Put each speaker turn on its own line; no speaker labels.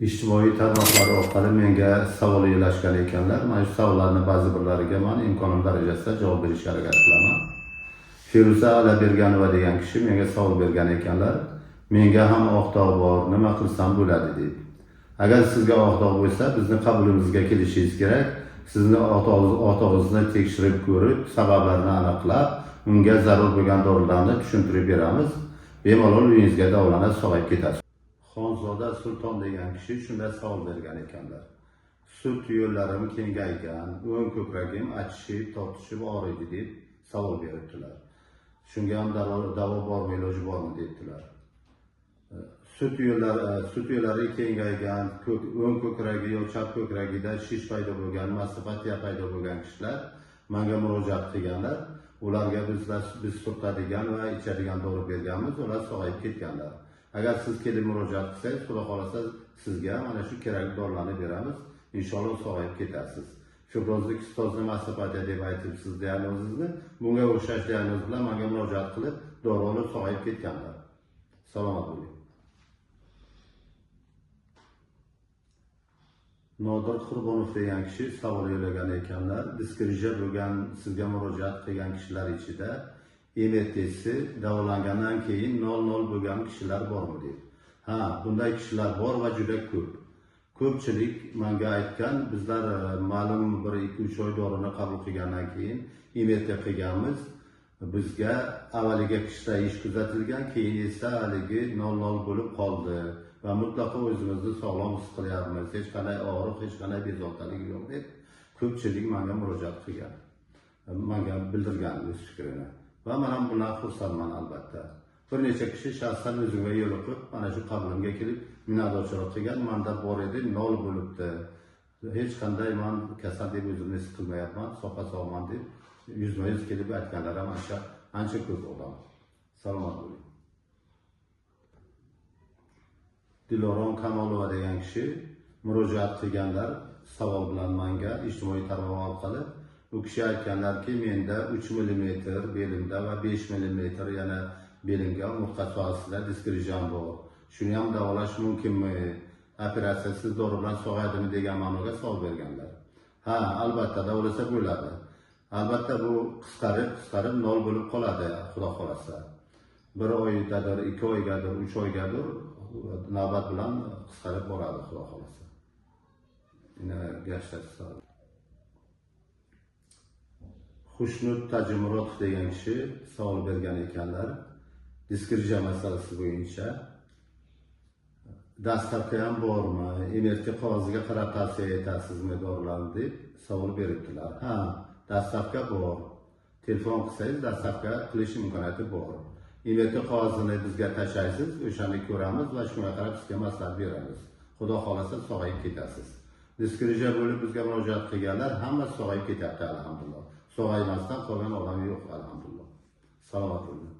ijtimoiy tarmoqlar orqali menga savol yo'llashgan ekanlar. Mana shu savollarni ba'zi birlariga men imkonim darajasida javob berishga harakat qilaman. Feruza Alaberganova degan kishi menga savol bergan ekanlar. Menga ham oqdog' bor, nima qilsam bo'ladi deb. Agar sizga oqdog' bo'lsa, bizni qabulimizga kelishingiz kerak. Sizni oqdog'ingizni tekshirib ko'rib, sabablarini aniqlab, unga zarur bo'lgan dorilarni tushuntirib beramiz. Bemalol uyingizga davolanib sog'ayib ketasiz. Xonzoda Sulton degan kishi shunday savol bergan ekanlar. Sut yo'llarim kengaygan, o'ng ko'kragim achishib, tortishib og'riydi deb savol beribdilar. Shunga ham davo bormi, iloji bormi debdilar. Sut yo'llari kengaygan, o'ng ko'kragi yoki chap ko'kragida shish paydo bo'lgan, mastopatiya paydo bo'lgan kishilar menga murojaat qilganlar. Ularga biz surtadigan va ichadigan dori berganmiz, ular sog'ayib ketganlar. Agar siz kelib murojaat qilsangiz, xudo xolasa sizga mana shu kerakli dorilarni beramiz. Inshaalloh sog'ayib ketasiz. Fibrozlik kistozni mastopatiya deb aytibsiz diagnozingizni. Bunga o'xshash diagnoz bilan menga murojaat qilib, dori olib sog'ayib ketganlar. Salomat bo'ling. Nodir Qurbonov degan kishi savol yo'llagan ekanlar. Diskriziya bo'lgan, sizga murojaat qilgan kishilar ichida MTSi davolangandan keyin 0 bo'lgan kishilar bormi deb. Ha, bunday kishilar bor va juda ko'p. Ko'pchilik menga aytgan, bizlar ma'lum 1-2-3 oy dorini qabul qilgandan keyin MT qilganmiz. Bizga avvaliga kishilayish kuzatilgan, keyin esa haligi 0 bo'lib qoldi va mutlaqo o'zimizni sog'lom his qilyapmiz. Hech qanday og'riq, hech qanday bezovtalik yo'q deb ko'pchilik menga murojaat qilgan. Menga bildirgan o'z fikrini. Va men ham bundan xursandman albatta. Bir necha kishi shaxsan o'zimga yo'liqib, mana shu qabulimga kelib minnatdorchilik qilgan, menda bor edi, 0 bo'libdi. Hech qanday men kasal deb o'zimni his qilmayapman, sog'man deb yuzma-yuz kelib aytganlar ham ancha ko'p odam. Salomat bo'ling. Dilorom Kamolova degan kishi murojaat qilganlar savol bilan menga ijtimoiy tarmoq orqali. U kishi aytganlarki, menda 3 mm belimda va 5 mm yana belimga umurtqa sohasida diskriziyam bor. Shuni ham davolash mumkinmi? Operatsiyasiz dori bilan sog'aydimi degan ma'noga savol berganlar. Ha, albatta davolasa bo'ladi. Albatta bu qisqarib 0 bo'lib qoladi, xudo xolasa. 1 oydadir, 2 oygadir, 3 oygadir navbat bilan qisqarib boradi, xudo xolasa. Yana gashtasiz. Xushnut Tajimurod degan kishi savol bergan ekanlar. Diskriziya masalasi bo'yicha dastlabki ham bormi? MRT qog'oziga qarab tavsiya etasizmi dorilarni deb savol beribdilar. Ha, dastlabki bor. Telefon qilsangiz dastlabki qilish imkoniyati bor. MRT qog'ozini bizga tashlaysiz, o'shani ko'ramiz va shunga qarab sizga maslahat beramiz. Xudo xolasa sog'ayib ketasiz. Diskriziya bo'lib bizga murojaat qilganlar hammasi sog'ayib ketyapti, alhamdulillah. Sog'aymasdan qolgan odam yo'q, alhamdulillah. Salomat bo'ling.